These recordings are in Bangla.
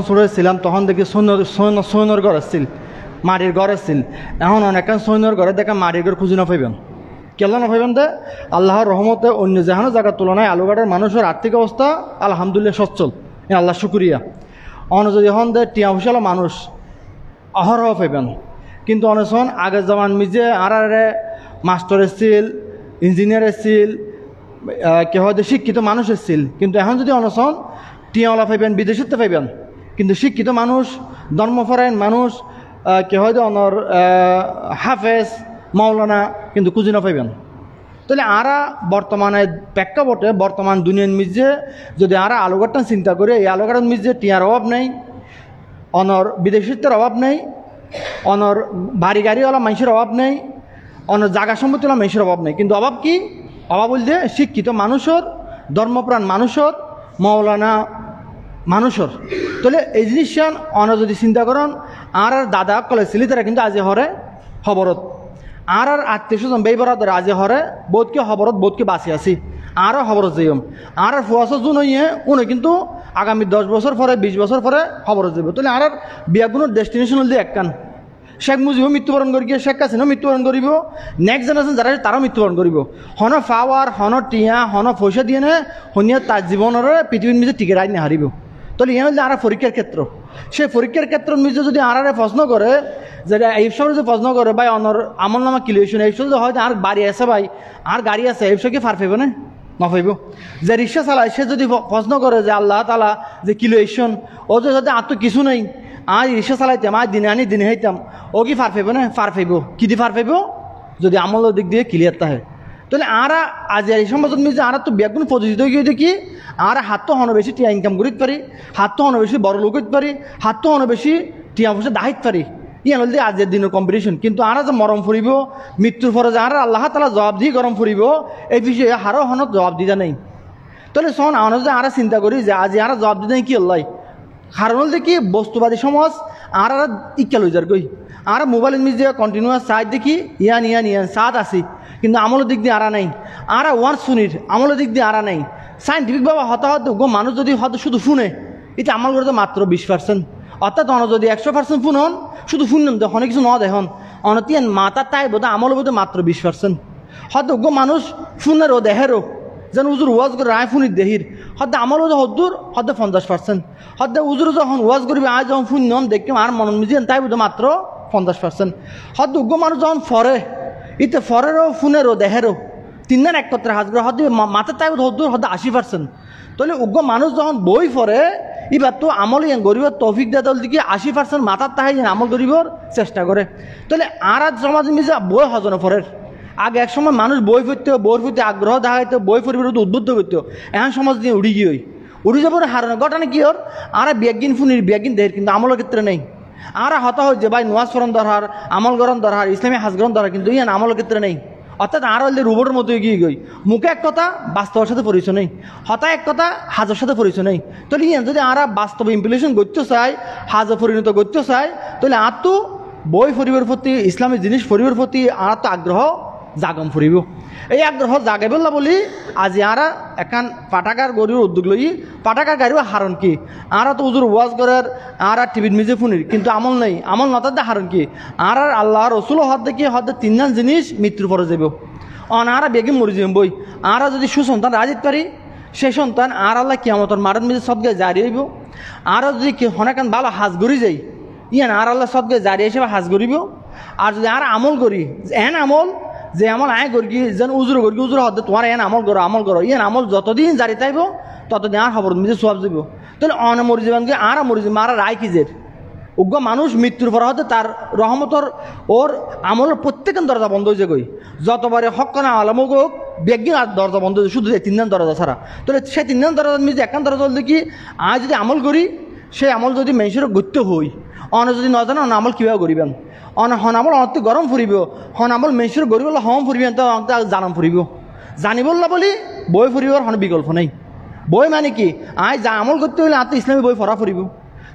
ছোটো ছিলাম তখন দেখি সৈন্যর ঘর আসছিল, মাটির ঘর আসছিল। এখন অনেক সৈন্যর ঘরে দেখা মাটির ঘর খুঁজি না পাইবেন। কেন না পাইবেন? দে আল্লাহর রহমতে অন্য যেখানে জায়গার তুলনায় আলুঘাটের মানুষের আর্থিক অবস্থা আলহামদুলিল্লাহ সচ্ছল, আল্লাহ শুক্রিয়া। অন্য যদি এখন দে টিয়া হুসালা মানুষ অহরহ পাইবেন। কিন্তু অনেকক্ষণ আগের জামান মিজে আর মাস্টার এসছিল, ইঞ্জিনিয়ার এসছিল, কেউ হয়তো শিক্ষিত মানুষ এসছিল। কিন্তু এখন যদি অনশন টিয়াওয়ালা পাইবেন, বিদেশিতে পাইবেন। কিন্তু শিক্ষিত মানুষ, ধর্মপরায়ণ মানুষ, কেউ হয়তো অনর হাফেজ মাওলানা কিন্তু খুঁজি পাইবেন। তাহলে আরা বর্তমানে প্রেক্ষাপটে বর্তমান দুনিয়ার মিজে যদি আরা আলুঘাটটা চিন্তা করে, এই আলুঘাটের মিজে টিয়ার অভাব নেই, অনর বিদেশিত্বের অভাব নেই, অনর বাড়ি গাড়িওয়ালা মানুষের অভাব নেই, অনর জায়গা সম্পত্তিওয়ালা মানুষের অভাব নেই। কিন্তু অভাব কি? অভাব বলতে শিক্ষিত মানুষের, ধর্মপ্রাণ মানুষের, মৌলানা মানুষের। তাহলে এই জিনিসটা অন যদি চিন্তা করেন, আর দাদা কলেজ ছিল তারা কিন্তু আজি হরে খবরত, আর আত্মীয় স্বজন বেবরাদের আজি হরে বোধকে খবরত, বোধকে বাঁচি আছি, আরও খবরত যাইম। আর ফুয়াশো জুন হইয়ে উনি কিন্তু আগামী 10 বছর পরে 20 বছর পরে খবরত যাব। তাহলে আর বিয়াগুলোর ডেস্টিনেশন হল দিয়ে একখান। শেখ মুজিবও মৃত্যুবরণ করি, শেখ হাসিনাও মৃত্যুবরণ করিব, নেক্সট জেনারেশন যারা তারাও মৃত্যুবরণ করিব। হন ফাওয়ার, হন টিয়া, হন পয়সা দিয়ে নে হনিয়া তার জীবনের পৃথিবীর মিজে টিকে রায় না হারিব। তাহলে ইয়ে হলে আর পরীক্ষার ক্ষেত্র, সেই পরীক্ষার ক্ষেত্র মিজে যদি আর প্রশ্ন করে, যে এই সব যদি প্রশ্ন করে ভাই অনর আমল নামা কিলিয়েশন, এই সব হয়তো আর বাড়ি আছে ভাই, আর গাড়ি আছে, এই সব কি ফার পাইব না? না পাইব। যে রিক্সা চালায় সে যদি প্রশ্ন করে যে আল্লাহ তালা যে কিলিয়েশন, ও যে যদি আর তো কিছু নেই, আজ রিক্সা চালাইতাম, আজ দিনে আনি দিনে হইতাম, ও কি ফার পাইব না? ফার পাইব। কি দিয়ে ফার পাইব? যদি আমলের দিক দিয়ে ক্লিয়ার থাকে। তাহলে আর আজ এই সমাজত মিজে আর তো বেগুন প্রযোজিত হয়ে দেখি আর হাত তো হন বেশি টিয়া ইনকাম করিতে পারি, হাত তো হন বেশি বড় লোক হইতে পারি, হাত তো হন বেশি টিয়া পয়সা দাহিত পারি। ইয়ে হল দিয়ে আজের দিনের কম্পিটিশন। কিন্তু আর যে মরম ফুরিব মৃত্যুর পরে যে আর আল্লাহ তালা জবাব দিয়ে গরম ফুরিব, এই বিষয়ে হারও হনত জবাব দিতে নেই। তাহলে শোন আমরা যে আর চিন্তা করি যে আজ আর জবাব দিতে কি হল্লাই, কারণ হল কি বস্তুবাদী সমাজ আর ইকা লই যার গই। আর মোবাইলের মিজে কন্টিনিউয়াস সাইড দেখি ইয়ান ইয়ান ইয়ান সাদ আসি, কিন্তু আমলের দিক দিয়ে আরা নাই। আর ওয়ান শুনির আমলের দিক দিয়ে আরা নাই। সাইন্টিফিকভাবে হতাহত মানুষ যদি হয়তো শুধু শুনে, এটা আমল করে তো মাত্র 20%। অর্থাৎ অন যদি 100% ফোন হন, শুধু শুনলেন দেখুন কিছু ন দেখুন, অনতিয়ান মাতার তাই বোধ আমল বোধ মাত্র 20%। হয়তো মানুষ শুনেরও দেহেরও যেন উজুর ওয়াজ করে রায় ফুনির দেহির, হয়তো আমল হদ্দুর হয়তো 50%। হয়তো উজুর যখন ওয়াজ করবি আজ যখন ফুন নন দেখি আর মন মিজিয়েন তাই বোধ মাত্র 50%। হয়তো মানুষ যখন ফরে, ইতে ফরেরও ফোনেরও দেহেরও তিনজন একত্রে হাজ করে হয়তো মাথার তাই হদ্দুর হয়তো 80%। তাহলে মানুষ যখন বই ফরে এবার তো আমল গরিবের তৌফিক দেওয়া দল দিকে 80% মাথার তাহাই আমল গরিবর চেষ্টা করে। তাহলে আর সমাজ মিজে বই হজন ফরের। আগে এক সময় মানুষ বই পড়তে, বইয়ের প্রতি আগ্রহ দেখাইতো, বই পড়িবার উদ্বুদ্ধ করতো। এখন সমাজ দিয়ে উড়ি গিয়ে উড়ি যাবার হারানো ঘটনা কি ওর আর ব্যাগিন ফুনির ব্যাগিন দেহের, কিন্তু আমলের ক্ষেত্রে নেই। আর হতা হয় যে ভাই নোয়াজ ফরন দরকার, আমল গরম দরকার, ইসলামী হাজ গরম দরকার, কিন্তু ইয়ান আমলের ক্ষেত্রে নেই। অর্থাৎ আর হলে রোবটের মতো এগিয়ে গই, মুখে এক কথা বাস্তবের সাথে পরিচয় নেই, হতা এক কথা হাজের সাথে পরিচয় নেই। তাহলে ইয়ান যদি আর বাস্তবে ইমপ্লিমেন্টেশন করতে চাই, হাজে পরিণত করতে চাই, তাহলে আর তো বই পরিবার প্রতি, ইসলামী জিনিস পরিবার প্রতি আর তো আগ্রহ জাগম ফুরিব। এই আগ্রহ জাগাইব না বলি আজি আর এখান পাঠাগার গরির উদ্যোগ লই, পাঠাগার গাড়িও হারণ কি আর তো উজুর ওয়াজ করার আর টিভির মিজে ফুনির, কিন্তু আমল নেই। আমল নতার হারণ কি আর আল্লাহ রসুল হদ দেখি হদ তিনজন জিনিস মৃত্যুর পরে যাব। আর বেগে মরি যাম বই। আর যদি সুসন্তান রাজিত পারি, সেই সন্তান আর আল্লাহ কিয়ামতর মারত মিজে সদগায় জারি হইব। আর যদি হনেকান ভালো হাজ গড়ি যাই, ইয়ান আর আল্লাহ সদগায় জারি হিসেবে হাজ গড়িব। আর যদি আর আমল করি এন আমল যে আমল আয় করি যেন উজুর করি, উজুর হতে তোমার এন আমল করো, আমল করো, ইয়ান আমল যতদিন জারি তাইব ততদিন আর খবর মিজে সোয়াব যাব। তাহলে অন মরি যাবেন কি আর মরি যাবে আর রায় কি যে মানুষ মৃত্যুর পর হতে তার রহমতর ওর আমলের প্রত্যেকের দরজা বন্ধ হয়ে যায়। যতবারে হক না আলম হোক বেগিন আর দরজা বন্ধ হয়ে, শুধু 3 দরজা ছাড়া। তাহলে সেই 3 দরজার মিজে একখান দরজা দেখি আজ যদি আমল করি, সেই আমল যদি মানুষের গত্য হই, অন যদি নজানো অন আমল কীভাবে করিবেন, অন হন আমল অনেক গরম ফুরিব, হন আমল মানুষের গরিব হম ফুরিবেন তো জানাম ফুরিব। জানিবল না বলি বই ফুরিবার হন বিকল্প নেই। বই মানে কি আজ যা আমল করতে হইলে আর তো ইসলামী বই পড়া ফুরিব।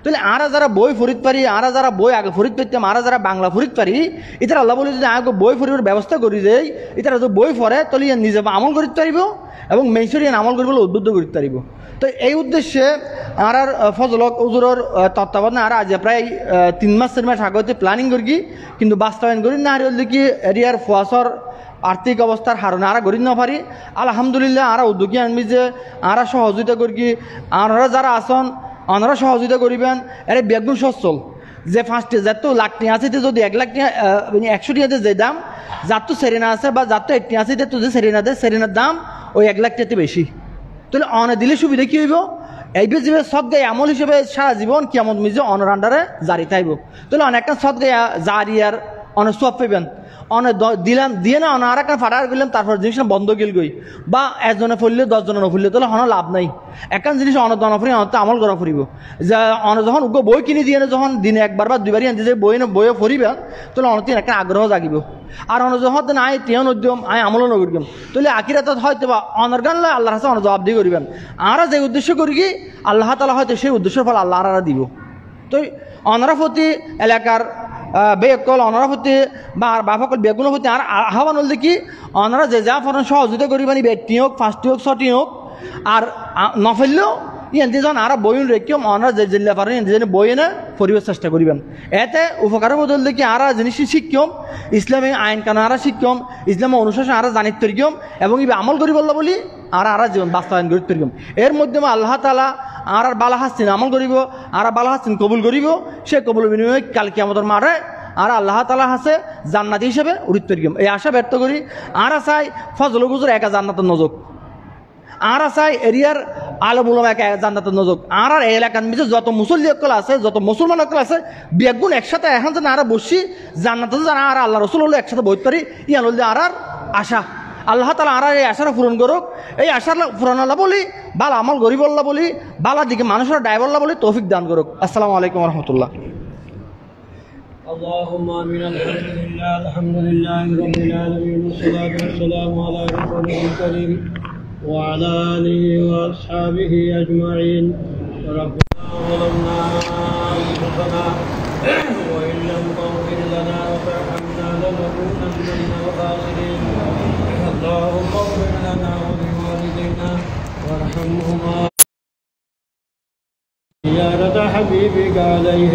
তাহলে আরা যারা বই ফরিদ পারি, আরা যারা বই আগে ফরিদ পাইতাম, আরা যারা বাংলা ফরিদ পারি, এটার আল্লাহ বলে যদি আগে বই ফরিবার ব্যবস্থা করি দেয়, এটারা যদি বই পড়ে তাহলে নিজে আমল করতে পারিব এবং মেসরি আমল করবলে উদ্বুদ্ধ করতে পারিব। তো এই উদ্দেশ্যে আর ফজলক উজুরের তত্ত্বাবধানে আর আজ প্রায় 3 মাস 4 মাস আগতে প্ল্যানিং করি, কিন্তু বাস্তবায়ন করি না। আর কি এরিয়ার ফুয়াশর আর্থিক অবস্থার হারণে আর গড়ি না পারি। আলহামদুলিল্লাহ আর উদ্যোগী আনবি যে আর সহযোগিতা করি, আনারা যারা আসন আনারা সহযোগিতা করিবেন। এর বেগুন সচ্ছল যে 5টি যার লাখ টিয়া আছে, যদি 1 লাখ টিয়া 100 টিয়াতে যে দাম, যার তো সেরেনা আছে বা যার তো 1 টিয়া আছে, তো যে সেরেনা দেয় সেরেনার দাম ওই 1 লাখ টিয়াতে বেশি। তাহলে অনে দিলে সুবিধা কী হইব? এইবে যে সদগাই আমল হিসেবে সারা জীবন কিয়ামত মিজে অনর আন্ডারে জারি থাকব। তাহলে অনেকটা সদগাই জারিয়ার অনেক সব পাইবেন। অনেক দিলাম দিয়ে না অনেক আর একটা ফাটার গেলাম, তারপর জিনিসটা বন্ধ গেল গই বা একজনে ফেললে 10 জনে নফুললে, তাহলে হন লাভ নাই। একান জিনিস অনেক দনা ফুরি অনেক আমল করা ফুরিব। যা অনেক যখন উগ্র বই কিনে দিয়ে যখন দিনে 1 বার বা 2 বারই আনতে যে বইয়ে ফুরিবেন, তাহলে অনেক একটা আগ্রহ জাগিব। আর অনেক যখন আয় তিয়ান উদ্যম আয় আমলও নগরিম, তাহলে আখিরাত হয়তো বা অনর্গান লয় আল্লাহর কাছে অনেক জবাব দিয়ে করিবেন। আর যে উদ্দেশ্য করি কি আল্লাহ তালা হয়তো সেই উদ্দেশ্যের ফল আল্লাহ আর দিব। তো অনারা প্রতি এলাকার বেকল অনারা প্রতি বা বাফকল বেগুনের প্রতি আর আহ্বান হল দেখি অনারা যে যা ফরন সহযোগিতা করিবানি, ব্যক্তি হোক 5টি হোক 6টি হোক, আর নফেললেও ইয়ে যখন আর বইন রেখিও অনারা যে জিল্লা পারেন যে বইয়ে না পরিবেশ চেষ্টা করিবেন। এতে উপকারের বদল দেখি আর জিনিস শিক্ষম, ইসলামী আইন কানুন আর শিক্ষম, ইসলামী অনুশাসন আর জানিত তরিকম এবং ইবে আমল করি বললো বলি আর জীবন বাস্তবায়ন করি তরিকম। এর মাধ্যমে আল্লাহ তালা আর বালা হাসিন আমল করিব, আর বালা হাসিন কবুল করিব। সে কবুল বিনিময়ে কালকে আমাদের মারে আর আল্লাহ তালা হাসে জান্নাতি হিসেবে উড়িত তরিকম। এই আশা ব্যর্থ করি আর চাই ফজল গুজর একা জান্নাতের নজক, আর চাই এরিয়ার আলম উলামা একা জান্নাতের নজক, আর এলাকার মিজে যত মুসল্লি অকল আছে, যত মুসলমান অকল আছে, বেগুন একসাথে এখন যেন আর বসি জান্নাতে যেন আর আল্লাহ রসুল হলে একসাথে বইতে পারি, ইয়ান হল আর আশা। আল্লাহ তালা আর এই আশাটা পূরণ করুক। এই আশার পূরণ আল্লাহ বলি বালা আমল গরিব আল্লাহ বলি বালা দিকে মানুষের ড্রাইভার বলি তৌফিক দান করুক। আসসালামু আলাইকুম রহমতুল্লাহ। اللهم آمين. الحمد لله رب العالمين، والصلاة والسلام على رسوله الكريم وعلى آله وأصحابه أجمعين. ربنا ظلمنا أنفسنا وإن لم تغفر لنا وترحمنا لنكونن من الخاسرين. اللهم اغفر لنا ولوالدينا وارحمهما. زيارة حبيبك عليه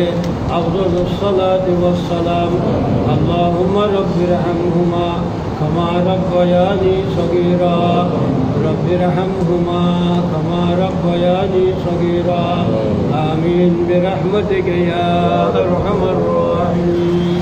أفضل الصلاة والسلام. اللهم رب ارحمهما كما ربياني صغيرا، رب ارحمهما كما ربياني صغيرا. آمين برحمتك يا أرحم الراحمين.